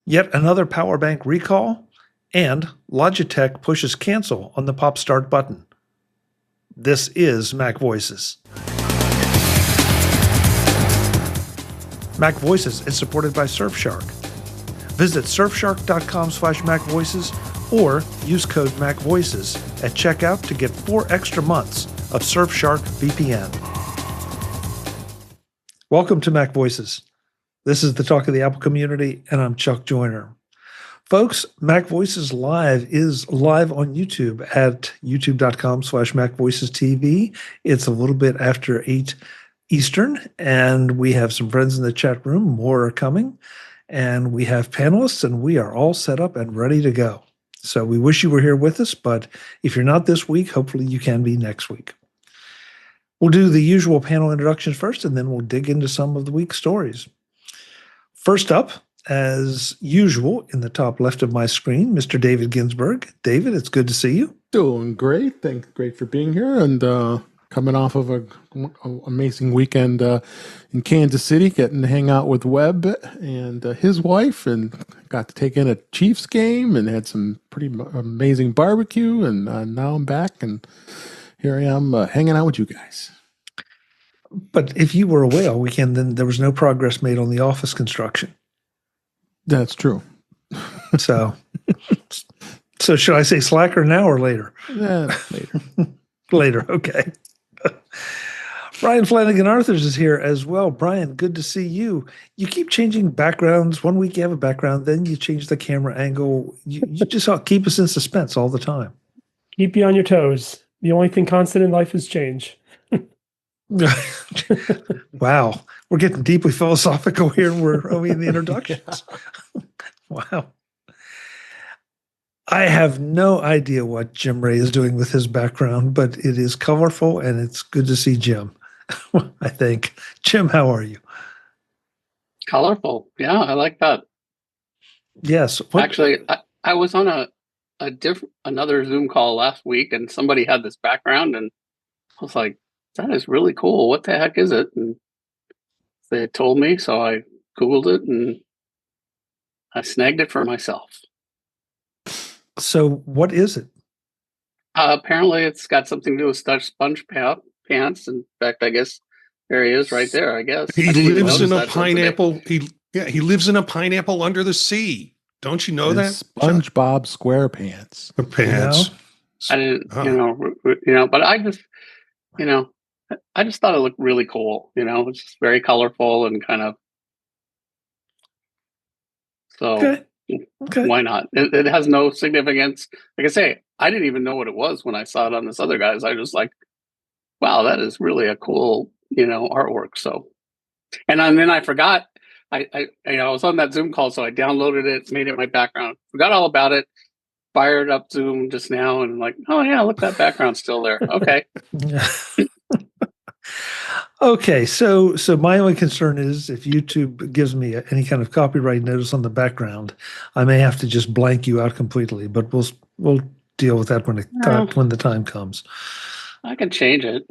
Yet another PowerBank recall, and Logitech pushes cancel on the pop start button. This is MacVoices. MacVoices is supported by Surfshark. Visit surfshark.com/MacVoices or use code MacVoices at checkout to get 4 extra months of Surfshark VPN. Welcome to MacVoices. This is the talk of the Apple community, and I'm Chuck Joyner. Folks, MacVoices Live is live on YouTube at youtube.com/MacVoicesTV. It's a little bit after 8 Eastern, and we have some friends in the chat room. More are coming, and we have panelists, and we are all set up and ready to go. So we wish you were here with us, but if you're not this week, hopefully you can be next week. We'll do the usual panel introductions first, and then we'll dig into some of the week's stories. First up, as usual, in the top left of my screen, Mr. David Ginsburg. David, it's good to see you. Doing great. Thanks. Great for being here, and coming off of an amazing weekend in Kansas City, getting to hang out with Webb and his wife, and got to take in a Chiefs game and had some pretty amazing barbecue, and now I'm back, and here I am hanging out with you guys. But if you were away all weekend, then there was no progress made on the office construction. That's true. So should I say slacker now or later? Later. Later, okay. Brian Flanigan-Arthurs is here as well. Brian, good to see you. You keep changing backgrounds. One week you have a background, then you change the camera angle. You just keep us in suspense all the time. Keep you on your toes. The only thing constant in life is change. Wow. We're getting deeply philosophical here. We're only in the introductions. Wow. I have no idea what Jim Ray is doing with his background, but it is colorful, and it's good to see Jim, I think. Jim, how are you? Colorful. Yeah, I like that. Yes. Actually, I was on another Zoom call last week, and somebody had this background, and I was like, that is really cool. What the heck is it? And they had told me, so I Googled it, and I snagged it for myself. So what is it? Apparently, it's got something to do with SpongeBob pants. In fact, I guess there he is right there, I guess. He lives in a pineapple. He lives in a pineapple under the sea. Don't you know that? SpongeBob SquarePants. Pants. I didn't, but I just thought it looked really cool. It's just very colorful and kind of. So. Okay. Why not? It has no significance. Like I say, I didn't even know what it was when I saw it on this other guy's. I was just like, wow, that is really a cool, artwork. So, and then I forgot. I was on that Zoom call, so I downloaded it, made it my background. Forgot all about it. Fired up Zoom just now, and like, oh yeah, look, that background's still there. Okay. Okay, so my only concern is if YouTube gives me any kind of copyright notice on the background, I may have to just blank you out completely. But we'll deal with that when the time comes. I can change it.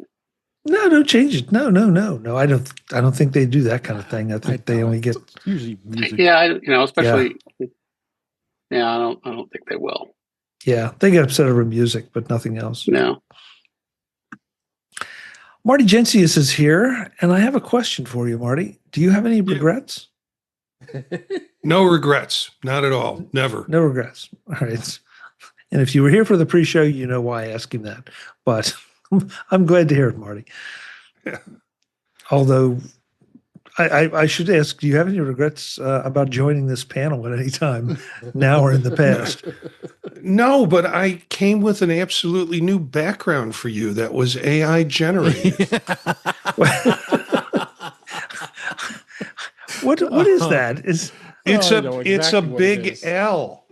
No, don't change it. No. I don't think they do that kind of thing. I think they only get usually music. Yeah, especially. Yeah, I don't think they will. Yeah, they get upset over music, but nothing else. No. Marty Jencius is here, and I have a question for you, Marty. Do you have any regrets? No regrets. Not at all. Never. No regrets. All right. And if you were here for the pre-show, you know why I asked him that. But I'm glad to hear it, Marty. Yeah. Although I should ask, do you have any regrets about joining this panel at any time, now or in the past? No, but I came with an absolutely new background for you that was AI generated. What is that? It's a big L.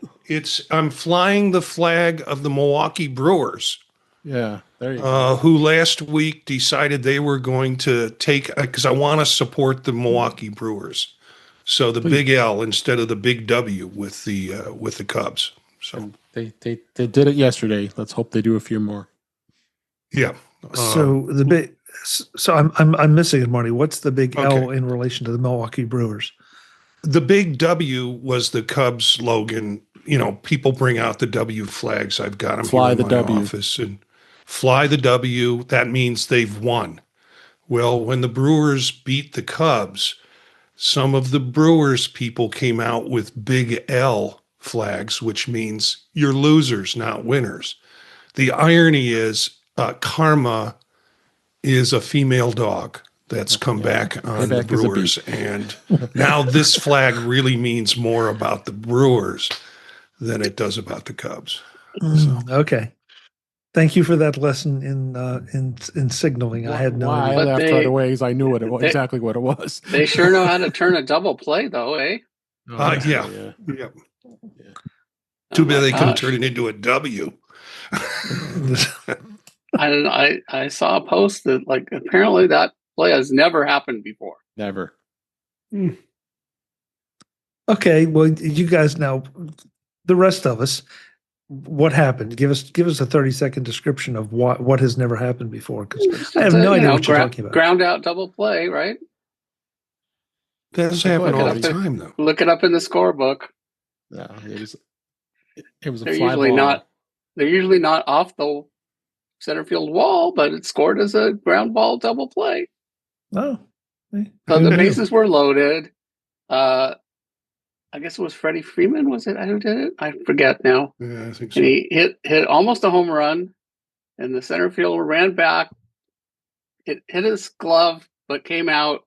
I'm flying the flag of the Milwaukee Brewers. Yeah, there you go. Who last week decided they were going to take, because I want to support the Milwaukee Brewers. So the big L instead of the big W with the Cubs. So they did it yesterday. Let's hope they do a few more. Yeah. So the big. So I'm missing it, Marty. What's the big L in relation to the Milwaukee Brewers? the big W was the Cubs slogan. You know, people bring out the W flags. I've got them Fly here in the my W. office, and fly the W. That means they've won. Well, when the Brewers beat the Cubs, some of the Brewers people came out with big L flags, which means you're losers, not winners. The irony is, karma is a female dog that's come back on the Payback is a Brewers. And now this flag really means more about the Brewers than it does about the Cubs. Okay. Thank you for that lesson in signaling. I had no Why I idea. But laughed they- right away because I knew what it was, they- exactly what it was. They sure know how to turn a double play, though, eh? Yeah. yeah. Too Oh bad my they couldn't gosh. turn it into a W. I saw a post that like apparently that play has never happened before. Never. Okay, well, you guys now, the rest of us, what happened? Give us a 30-second description of what has never happened before, because I have no idea what you're talking about. Ground out double play, right? That's happened all the Look it up. time, though. Look it up in the scorebook. No, it was a They're fly usually ball. not. They're usually not off the center field wall, but it's scored as a ground ball double play. Oh, So Who the knew? bases were loaded. I guess it was Freddie Freeman. Was it who did it? I forget now. Yeah, I think so. And he hit almost a home run, and the center fielder ran back. It hit his glove, but came out,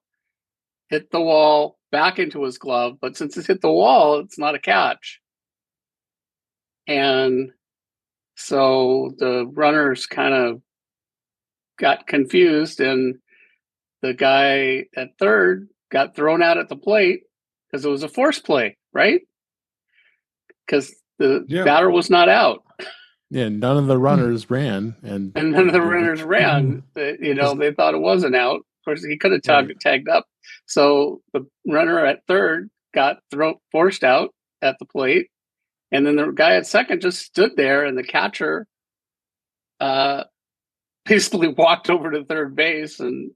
hit the wall, back into his glove. But since it hit the wall, it's not a catch. And so the runners kind of got confused, and the guy at third got thrown out at the plate because it was a force play, right? Because the batter was not out. Yeah, none of the runners ran, and none of the runners ran. They thought it wasn't out. Of course, he could have tagged up. So the runner at third got forced out at the plate, and then the guy at second just stood there, and the catcher basically walked over to third base and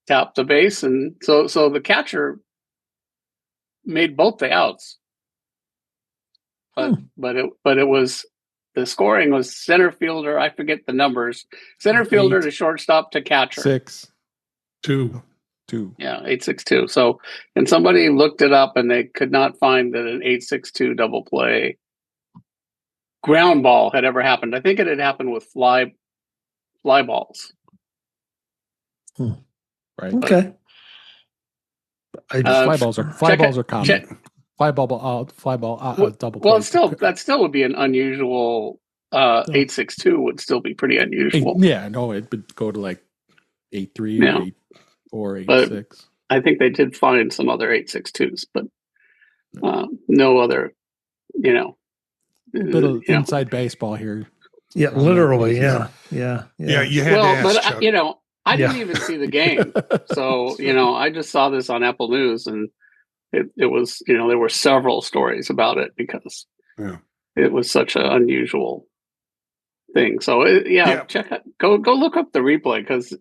tapped the base, and so the catcher made both the outs. But it was. The scoring was center fielder. I forget the numbers. Center fielder to shortstop to catcher. 6-2. Yeah, 8-6-2. So, and somebody looked it up and they could not find that an 8-6-2 double play ground ball had ever happened. I think it had happened with fly balls. Right. Okay. Fly balls are common. Fly ball double play. Well, that still would be an unusual. 8-6-2 would still be pretty unusual. It would go to like 8-3 or 8-6. I think they did find some other 8-6-2s, but no other. A bit of inside baseball here. Yeah, literally. Yeah. Yeah, you had to ask, but Chuck. I didn't even see the game, so I just saw this on Apple News, and it was there were several stories about it because it was such an unusual thing. So check out, go look up the replay because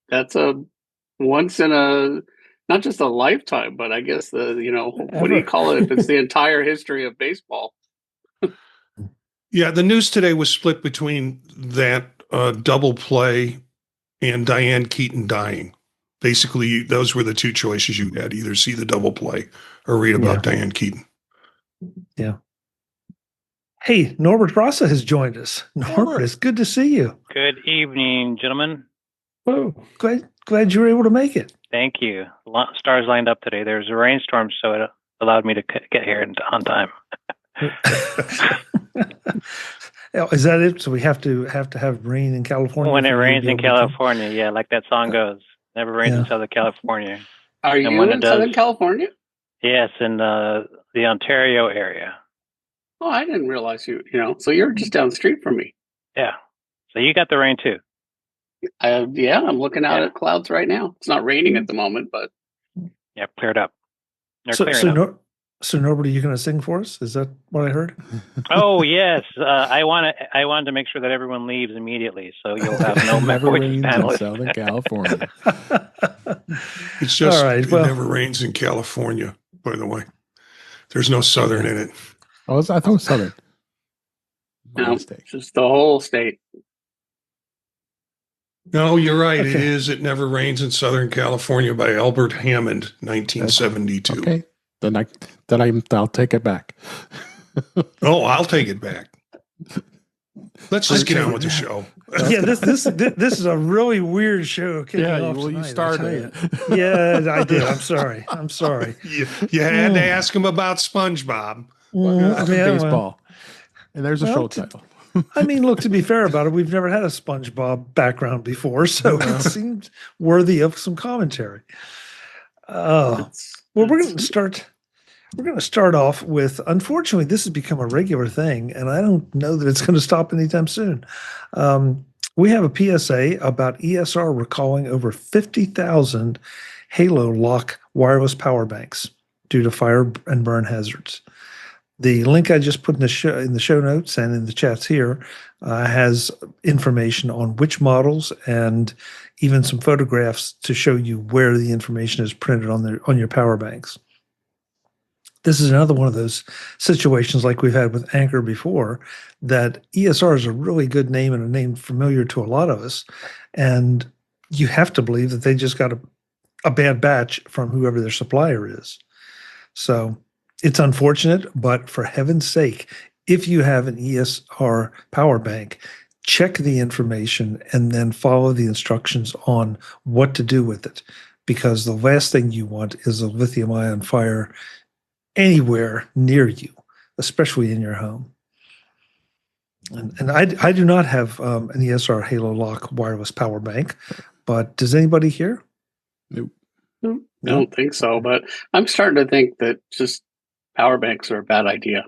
that's a once in a not just a lifetime, but I guess what do you call it if it's the entire history of baseball? Yeah, the news today was split between that double play and Diane Keaton dying. Basically, those were the two choices you had: either see the double play or read about Diane Keaton. Yeah. Hey, Norbert Frassa has joined us. Norbert, it's good to see you. Good evening, gentlemen. Oh, glad you were able to make it. Thank you. Stars lined up today. There's a rainstorm, so it allowed me to get here on time. Is that it? So we have to have rain in California? When it rains in California, like that song goes. Never rains in Southern California. Are you in Southern California? Yes, in the Ontario area. Oh, I didn't realize so you're just down the street from me. Yeah. So you got the rain too. I'm looking out at clouds right now. It's not raining at the moment, but cleared up. They're clearing up. So, Norbert, are you going to sing for us? Is that what I heard? Oh yes, I wanted to make sure that everyone leaves immediately, so you'll have no Never MacVoices rains in panelists. Southern California. It's just All right, it well- never rains in California, by the way. There's no southern in it. I thought it was Southern. My No, mistake. just the whole state. No, you're right. It Okay. is. It Never Rains in Southern California by Albert Hammond, 1972. Okay, I'll take it back. Oh, I'll take it back. Let's just get on with the show. Yeah, this is a really weird show. Kicking off well, you tonight, I started tell it. you. Yeah, I did. I'm sorry. I'm sorry. You had to ask him about SpongeBob. Well, Yeah, well, baseball. And there's a well, show to- title. I mean, look, to be fair about it, we've never had a SpongeBob background before, so it seemed worthy of some commentary. Well, we're going to start. We're going to start off with. Unfortunately, this has become a regular thing, and I don't know that it's going to stop anytime soon. We have a PSA about ESR recalling over 50,000 HaloLock wireless power banks due to fire and burn hazards. The link I just put in the show notes and in the chats here has information on which models and even some photographs to show you where the information is printed on your power banks. This is another one of those situations like we've had with Anchor before, that ESR is a really good name and a name familiar to a lot of us. And you have to believe that they just got a bad batch from whoever their supplier is. So it's unfortunate, but for heaven's sake, if you have an ESR power bank, check the information and then follow the instructions on what to do with it. Because the last thing you want is a lithium ion fire anywhere near you, especially in your home. And I do not have an ESR HaloLock wireless power bank, but does anybody here? Nope. I don't think so, but I'm starting to think that just power banks are a bad idea.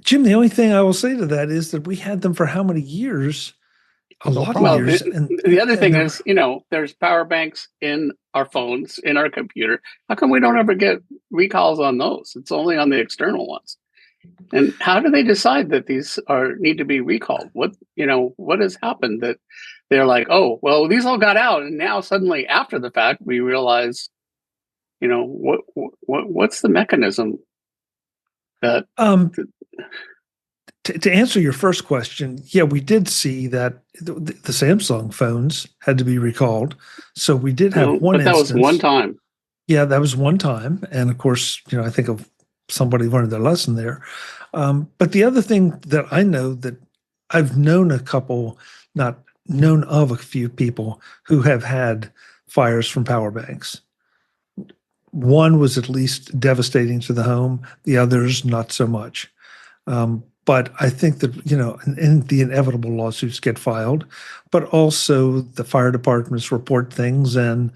Jim, the only thing I will say to that is that we had them for how many years? A lot problem. of years. The other thing is, there's power banks in our phones, in our computer. How come we don't ever get recalls on those? It's only on the external ones. And how do they decide that these need to be recalled? What has happened that they're like, oh, well, these all got out, and now suddenly after the fact we realize, what's the mechanism that? To answer your first question, yeah, we did see that the Samsung phones had to be recalled. So we did have one but that instance. was one time. Yeah, that was one time. And of course, I think of somebody learned their lesson there. But the other thing that I know that I've known not known of a few people who have had fires from power banks. One was at least devastating to the home. The others, not so much. But I think that, and the inevitable lawsuits get filed, but also the fire departments report things, and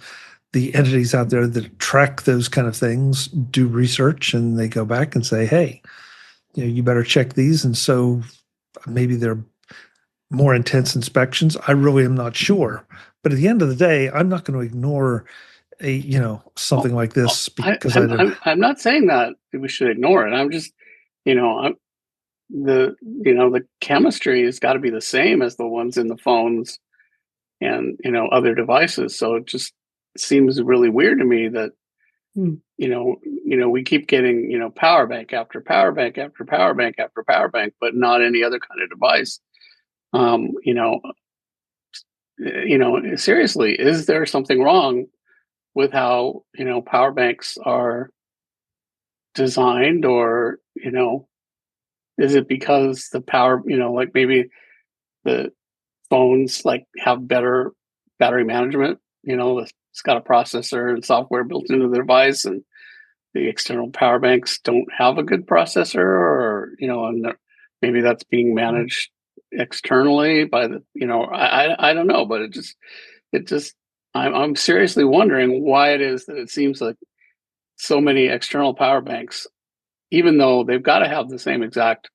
the entities out there that track those kind of things do research, and they go back and say, hey, you better check these. And so maybe they're more intense inspections. I really am not sure. But at the end of the day, I'm not going to ignore something like this because I'm not saying that we should ignore it. I'm just, the chemistry has got to be the same as the ones in the phones and other devices. So it just seems really weird to me that we keep getting power bank after power bank after power bank after power bank, but not any other kind of device. Seriously, is there something wrong with how power banks are designed, or is it because the power, like maybe the phones like have better battery management, it's got a processor and software built into the device, and the external power banks don't have a good processor, or and maybe that's being managed externally by the I don't know, but it just I'm seriously wondering why it is that it seems like so many external power banks, even though they've got to have the same exact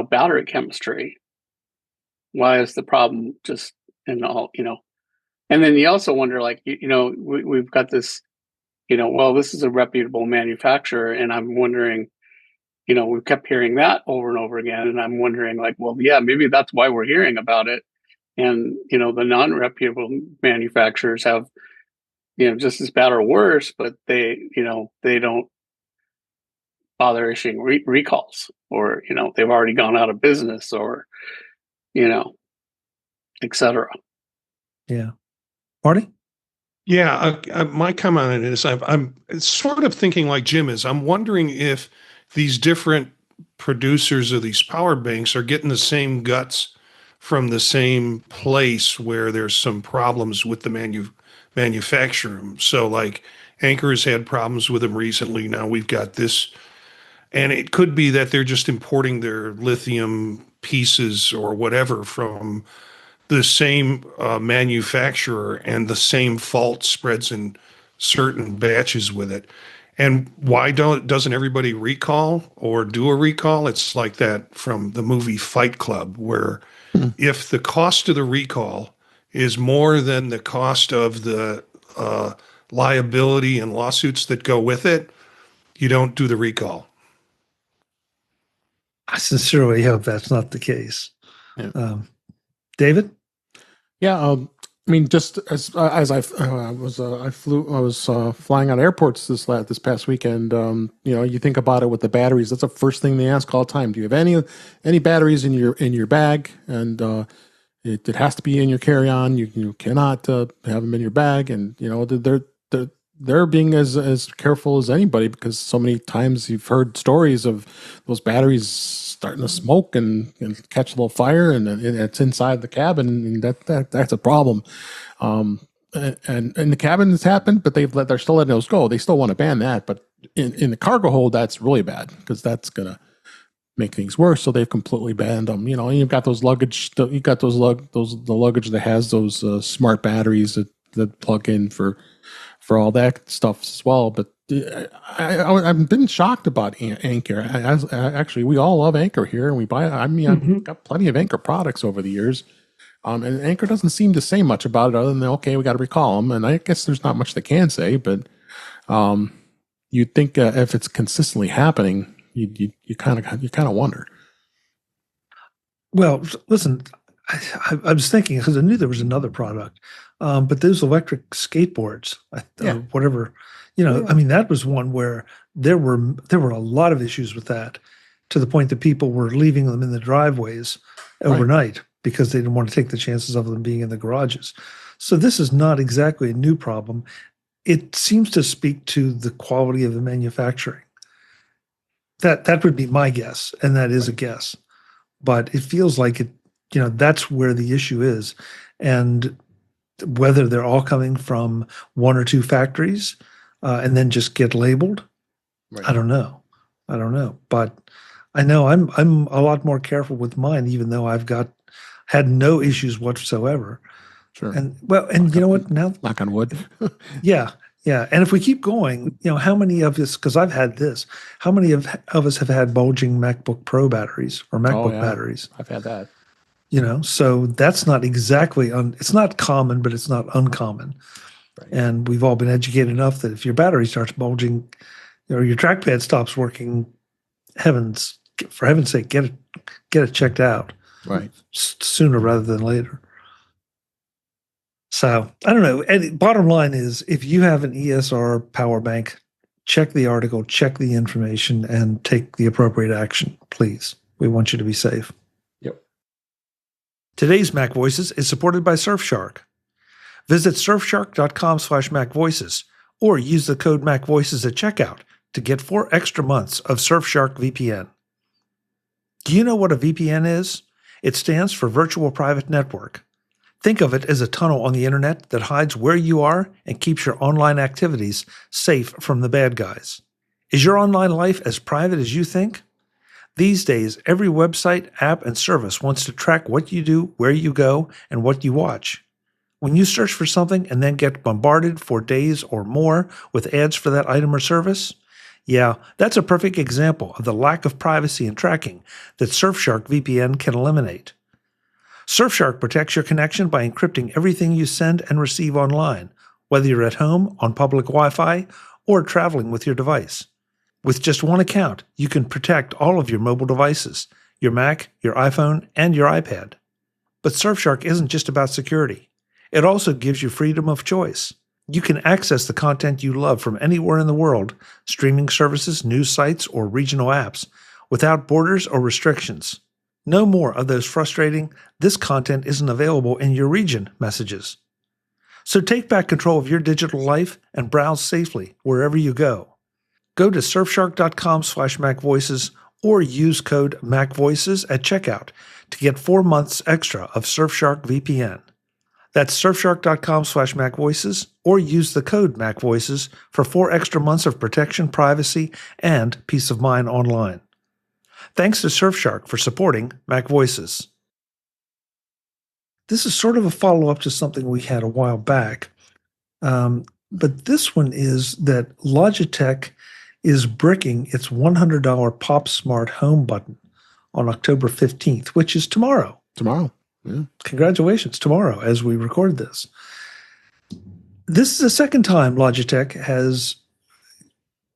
battery chemistry, why is the problem just in all and then you also wonder, like, we've got this well, this is a reputable manufacturer, and I'm wondering, we've kept hearing that over and over again, and I'm wondering, like, well, yeah, maybe that's why we're hearing about it. And the non-reputable manufacturers have, just as bad or worse, but they don't bother issuing recalls, or they've already gone out of business, or etc. Yeah. Marty? Yeah, my comment on it is I'm sort of thinking like Jim is. I'm wondering if these different producers of these power banks are getting the same guts from the same place where there's some problems with the manufacturer. So like Anker has had problems with them recently. Now we've got this, and it could be that they're just importing their lithium pieces or whatever from the same manufacturer, and the same fault spreads in certain batches with it. And why doesn't everybody recall or do a recall? It's like that from the movie Fight Club, where if the cost of the recall is more than the cost of the liability and lawsuits that go with it, you don't do the recall. I sincerely hope that's not the case. Yeah. David? Yeah, I mean, just as I was flying out of airports this past weekend. You think about it with the batteries. That's the first thing they ask all the time. Do you have any batteries in your bag? And it has to be in your carry-on. You cannot have them in your bag. And they're being as careful as anybody, because so many times you've heard stories of those batteries starting to smoke and catch a little fire, and it's inside the cabin, and that's a problem. And the cabin has happened, but they're still letting those go. They still want to ban that, but in the cargo hold, that's really bad, because that's gonna make things worse. So they've completely banned them. And you've got those luggage. You've got the luggage that has those smart batteries that plug in for all that stuff as well. But I've been shocked about Anker. Actually, we all love Anker here, and we buy. I've got plenty of Anker products over the years, and Anker doesn't seem to say much about it other than, okay, we got to recall them. And I guess there's not much they can say, but you'd think if it's consistently happening, you kind of wonder. Well, listen, I was thinking, because I knew there was another product, but those electric skateboards, whatever, I mean, that was one where there were a lot of issues with that, to the point that people were leaving them in the driveways overnight because they didn't want to take the chances of them being in the garages. So this is not exactly a new problem. It seems to speak to the quality of the manufacturing. That would be my guess, and that is a guess. But it feels like it, that's where the issue is. And whether they're all coming from one or two factories and then just get labeled, I don't know. But I know I'm a lot more careful with mine, even though I've had no issues whatsoever. Sure. And you know what? Now, knock on wood. Yeah. And if we keep going, how many of us, because I've had this, how many of us have had bulging MacBook Pro batteries or MacBook batteries? I've had that. So that's not exactly, it's not common, but it's not uncommon. Right. And we've all been educated enough that if your battery starts bulging, or your trackpad stops working, for heaven's sake, get it checked out. Right. Sooner rather than later. So I don't know. And bottom line is, if you have an ESR power bank, check the article, check the information, and take the appropriate action, please. We want you to be safe. Yep. Today's Mac Voices is supported by Surfshark. Visit surfshark.com/MacVoices or use the code MacVoices at checkout to get 4 extra months of Surfshark VPN. Do you know what a VPN is? It stands for Virtual Private Network. Think of it as a tunnel on the internet that hides where you are and keeps your online activities safe from the bad guys. Is your online life as private as you think? These days, every website, app, and service wants to track what you do, where you go, and what you watch. When you search for something and then get bombarded for days or more with ads for that item or service, that's a perfect example of the lack of privacy and tracking that Surfshark VPN can eliminate. Surfshark protects your connection by encrypting everything you send and receive online, whether you're at home, on public Wi-Fi, or traveling with your device. With just one account, you can protect all of your mobile devices, your Mac, your iPhone, and your iPad. But Surfshark isn't just about security. It also gives you freedom of choice. You can access the content you love from anywhere in the world, streaming services, news sites, or regional apps, without borders or restrictions. No more of those frustrating, "this content isn't available in your region" messages. So take back control of your digital life and browse safely wherever you go. Go to surfshark.com/MacVoices or use code MacVoices at checkout to get 4 months extra of Surfshark VPN. That's surfshark.com/MacVoices or use the code MacVoices for 4 extra months of protection, privacy, and peace of mind online. Thanks to Surfshark for supporting MacVoices. This is sort of a follow-up to something we had a while back, but this one is that Logitech is bricking its $100 Pop Smart Home button on October 15th, which is tomorrow. Tomorrow. Yeah. Congratulations, tomorrow, as we record this. This is the second time Logitech has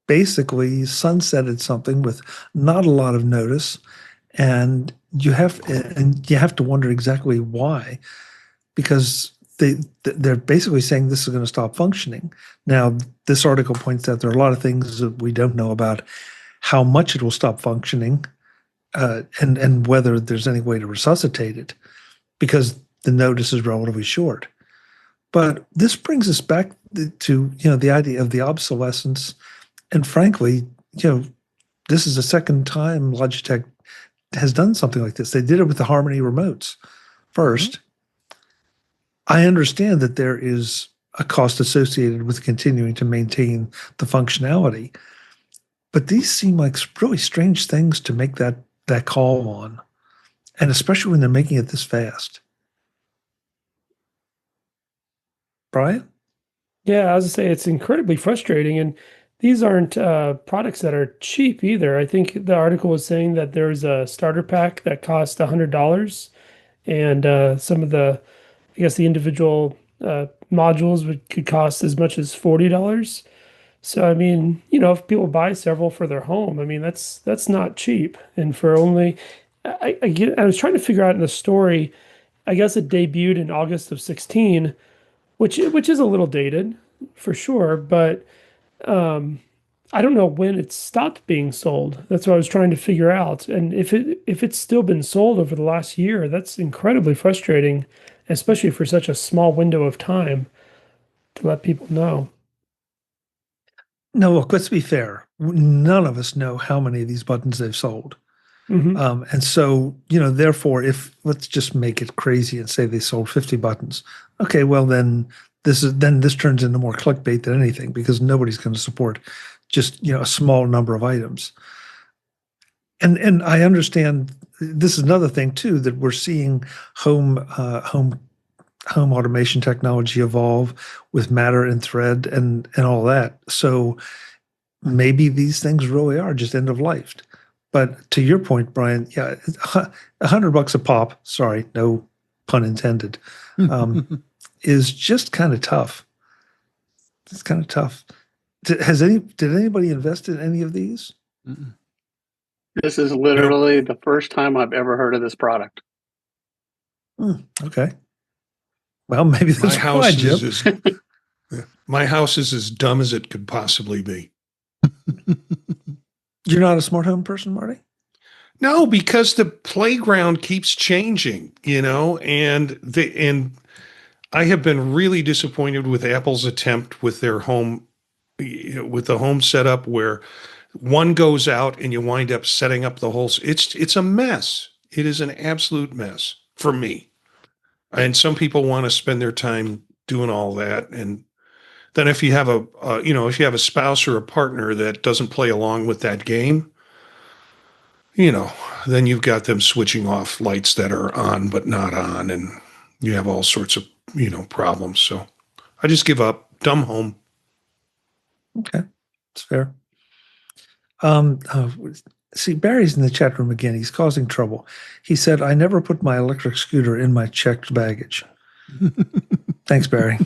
basically sunsetted something with not a lot of notice, and you have to wonder exactly why, because they're basically saying this is going to stop functioning. Now, this article points out there are a lot of things that we don't know about how much it will stop functioning, and whether there's any way to resuscitate it, because the notice is relatively short. But this brings us back to the idea of the obsolescence, and frankly, this is the second time Logitech has done something like this. They did it with the Harmony remotes first. Mm-hmm. I understand that there is a cost associated with continuing to maintain the functionality, but these seem like really strange things to make that call on, and especially when they're making it this fast. Brian? Yeah, I was going to say it's incredibly frustrating, and these aren't products that are cheap either. I think the article was saying that there's a starter pack that costs $100, and some of the, I guess, the individual modules could cost as much as $40. So I mean, if people buy several for their home, I mean that's not cheap. And for only, I was trying to figure out in the story, I guess it debuted in August of 16, which is a little dated for sure, but I don't know when it stopped being sold. That's what I was trying to figure out. And if it's still been sold over the last year, that's incredibly frustrating, especially for such a small window of time to let people know. No, look, let's be fair. None of us know how many of these buttons they've sold. Mm-hmm. And so, therefore, let's just make it crazy and say they sold 50 buttons. Okay, well, then this turns into more clickbait than anything, because nobody's going to support just, a small number of items. And I understand this is another thing too, that we're seeing home automation technology evolve with Matter and Thread and all that. So maybe these things really are just end of life. But to your point, Brian, yeah, $100 a pop, sorry, no pun intended, is just kind of tough. It's kind of tough. Did anybody invest in any of these? Mm-mm. This is literally the first time I've ever heard of this product. Okay. Well, maybe that's why, Jim. My house is as dumb as it could possibly be. You're not a smart home person, Marty? No, because the playground keeps changing, and I have been really disappointed with Apple's attempt with their home, with the home setup, where one goes out and you wind up setting up the whole. It's a mess. It is an absolute mess for me. And some people want to spend their time doing all that, and then if you have a spouse or a partner that doesn't play along with that game, then you've got them switching off lights that are on but not on, and you have all sorts of problems. So I just give up. Dumb home. Okay, that's fair. See, Barry's in the chat room again. He's causing trouble. He said, "I never put my electric scooter in my checked baggage." Thanks, Barry.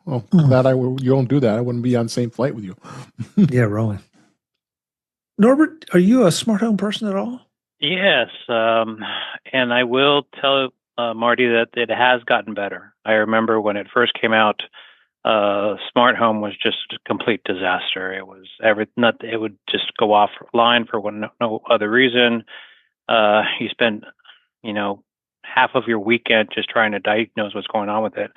Well, glad you don't do that. I wouldn't be on the same flight with you. Yeah, rolling. Norbert, are you a smart home person at all? Yes, and I will tell Marty that it has gotten better. I remember when it first came out, smart home was just a complete disaster. It was it would just go offline for no other reason. You spend, half of your weekend just trying to diagnose what's going on with it.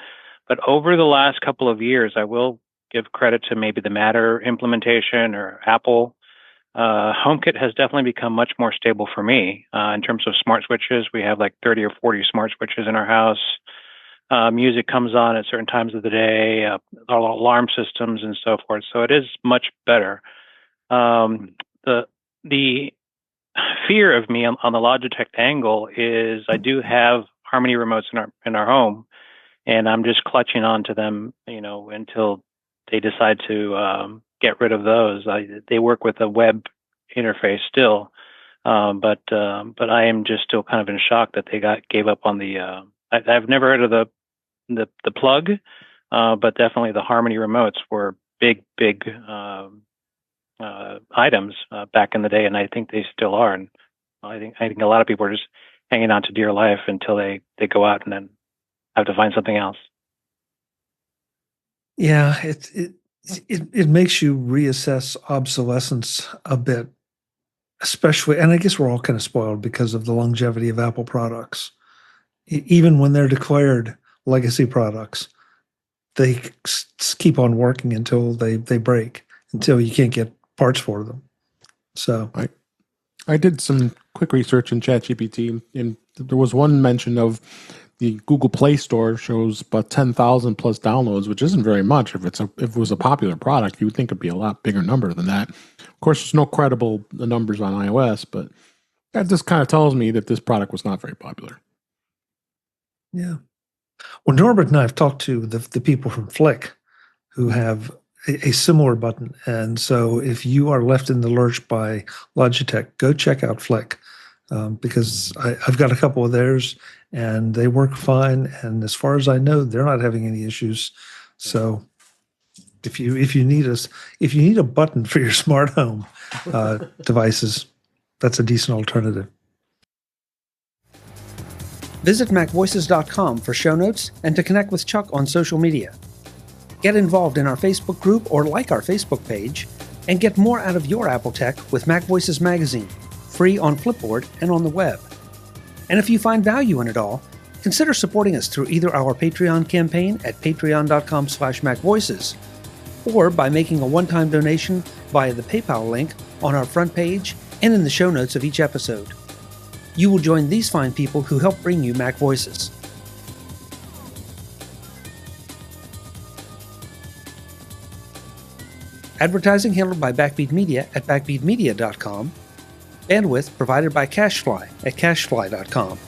But over the last couple of years, I will give credit to maybe the Matter implementation or Apple. HomeKit has definitely become much more stable for me in terms of smart switches. We have like 30 or 40 smart switches in our house. Music comes on at certain times of the day, alarm systems and so forth. So it is much better. The fear of me on the Logitech angle is I do have Harmony remotes in our home, and I'm just clutching on to them, until they decide to get rid of those. They work with a web interface still, but I am just still kind of in shock that they gave up on the. I've never heard of the plug, but definitely the Harmony remotes were big items back in the day, and I think they still are. And I think a lot of people are just hanging on to dear life until they go out and then have to find something else. Yeah, it makes you reassess obsolescence a bit, especially, and I guess we're all kind of spoiled because of the longevity of Apple products. Even when they're declared legacy products, they keep on working until they break, until you can't get parts for them. So I did some quick research in ChatGPT, and there was one mention of the Google Play Store shows about 10,000 plus downloads, which isn't very much. If it was a popular product, you would think it'd be a lot bigger number than that. Of course, there's no credible numbers on iOS, but that just kind of tells me that this product was not very popular. Yeah. Well, Norbert and I have talked to the people from Flick who have a similar button. And so if you are left in the lurch by Logitech, go check out Flick, because I've got a couple of theirs and they work fine. And as far as I know, they're not having any issues. So if you need a button for your smart home devices, that's a decent alternative. Visit MacVoices.com for show notes and to connect with Chuck on social media. Get involved in our Facebook group or like our Facebook page, and get more out of your Apple tech with MacVoices Magazine, free on Flipboard and on the web. And if you find value in it all, consider supporting us through either our Patreon campaign at patreon.com/MacVoices, or by making a one-time donation via the PayPal link on our front page and in the show notes of each episode. You will join these fine people who help bring you Mac Voices. Advertising handled by Backbeat Media at backbeatmedia.com. Bandwidth provided by CacheFly at cachefly.com.